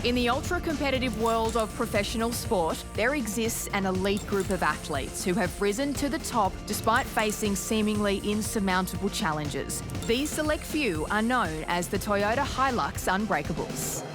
In the ultra-competitive world of professional sport, there exists an elite group of athletes who have risen to the top despite facing seemingly insurmountable challenges. These select few are known as the Toyota HiLux Unbreakables.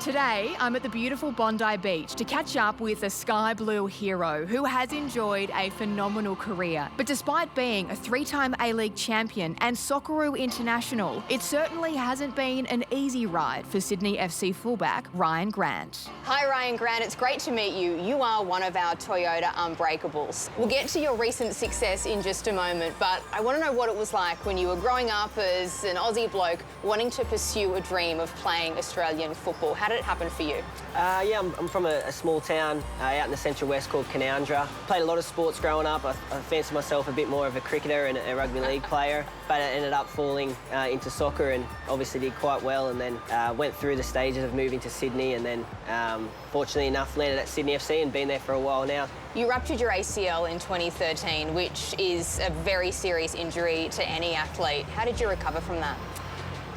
Today, I'm at the beautiful Bondi Beach to catch up with a sky blue hero who has enjoyed a phenomenal career. But despite being a three-time A-League champion and Socceroo international, it certainly hasn't been an easy ride for Sydney FC fullback Rhyan Grant. Hi Rhyan Grant, it's great to meet you. You are one of our Toyota Unbreakables. We'll get to your recent success in just a moment, but I want to know what it was like when you were growing up as an Aussie bloke wanting to pursue a dream of playing Australian football. How did it happen for you? Yeah, I'm from a small town out in the Central West called Canowindra. Played a lot of sports growing up. I fancied myself a bit more of a cricketer and a rugby league player, but I ended up falling into soccer and obviously did quite well, and then went through the stages of moving to Sydney, and then fortunately enough landed at Sydney FC and been there for a while now. You ruptured your ACL in 2013, which is a very serious injury to any athlete. How did you recover from that?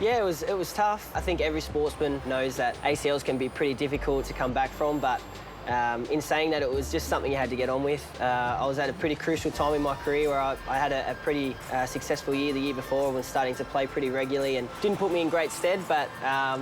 Yeah, it was tough. I think every sportsman knows that ACLs can be pretty difficult to come back from, but in saying that, it was just something you had to get on with. I was at a pretty crucial time in my career where I had a pretty successful year the year before when starting to play pretty regularly, and didn't put me in great stead, but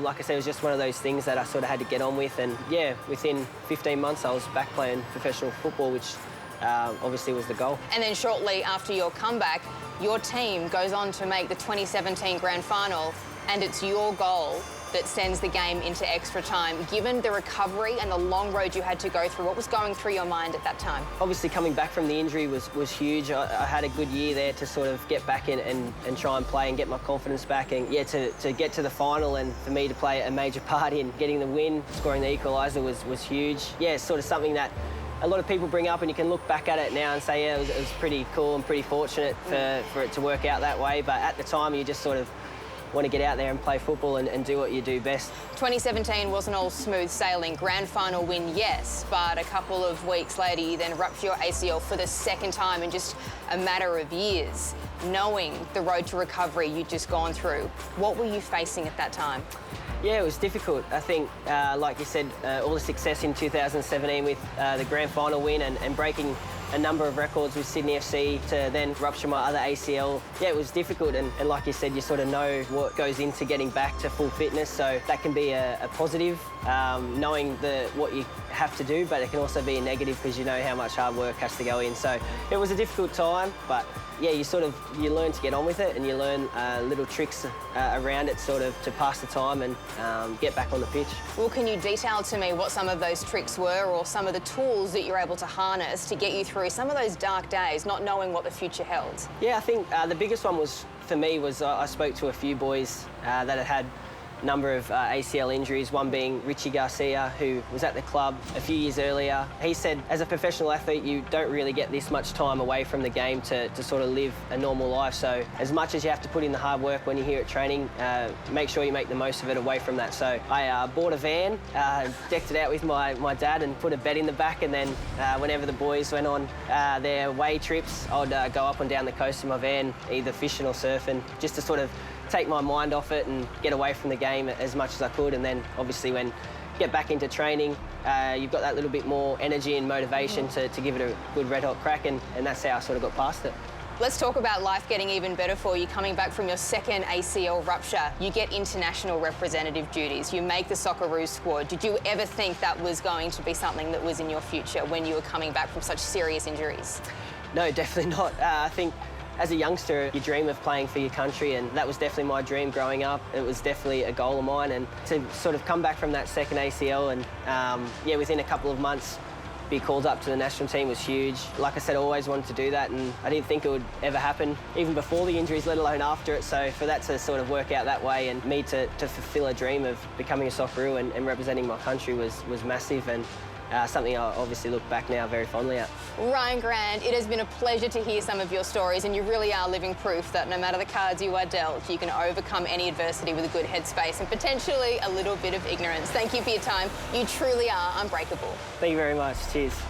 like I said, it was just one of those things that I sort of had to get on with, and yeah, within 15 months I was back playing professional football, which obviously was the goal. And then shortly after your comeback, your team goes on to make the 2017 Grand Final, and it's your goal that sends the game into extra time. Given the recovery and the long road you had to go through, what was going through your mind at that time? Obviously coming back from the injury was huge. I had a good year there to sort of get back in and try and play and get my confidence back, and yeah, to get to the final and for me to play a major part in getting the win, scoring the equaliser was huge. Yeah, it's sort of something that a lot of people bring up, and you can look back at it now and say, yeah, it was pretty cool and pretty fortunate for it to work out that way, but at the time you just sort of want to get out there and play football and do what you do best. 2017 wasn't all smooth sailing. Grand final win, yes, but a couple of weeks later you then rupture your ACL for the second time in just a matter of years. Knowing the road to recovery you'd just gone through, what were you facing at that time? Yeah, it was difficult. I think, like you said, all the success in 2017 with the grand final win and breaking a number of records with Sydney FC to then rupture my other ACL. Yeah, it was difficult, and like you said, you sort of know what goes into getting back to full fitness, so that can be a positive, knowing what you have to do, but it can also be a negative because you know how much hard work has to go in. So it was a difficult time, but yeah, you learn to get on with it, and you learn little tricks around it sort of to pass the time and get back on the pitch. Well, can you detail to me what some of those tricks were, or some of the tools that you're able to harness to get you through some of those dark days, not knowing what the future held? Yeah, I think the biggest one for me was I spoke to a few boys that had number of ACL injuries, one being Richie Garcia, who was at the club a few years earlier. He said, as a professional athlete, you don't really get this much time away from the game to sort of live a normal life. So as much as you have to put in the hard work when you're here at training, make sure you make the most of it away from that. So I bought a van, decked it out with my dad and put a bed in the back, and then whenever the boys went on their away trips, I'd go up and down the coast in my van, either fishing or surfing, just to sort of take my mind off it and get away from the game as much as I could. And then obviously when you get back into training, you've got that little bit more energy and motivation to give it a good red hot crack, and that's how I sort of got past it. Let's talk about life getting even better for you. Coming back from your second ACL rupture, you get international representative duties. You make the Socceroo squad. Did you ever think that was going to be something that was in your future when you were coming back from such serious injuries? No, definitely not. I think as a youngster, you dream of playing for your country, and that was definitely my dream growing up. It was definitely a goal of mine, and to sort of come back from that second ACL and, yeah, within a couple of months, be called up to the national team was huge. Like I said, I always wanted to do that, and I didn't think it would ever happen, even before the injuries, let alone after it. So for that to sort of work out that way, and me to fulfil a dream of becoming a Socceroo and representing my country was massive, and something I obviously look back now very fondly at. Rhyan Grant, it has been a pleasure to hear some of your stories, and you really are living proof that no matter the cards you are dealt, you can overcome any adversity with a good headspace and potentially a little bit of ignorance. Thank you for your time. You truly are unbreakable. Thank you very much. Cheers.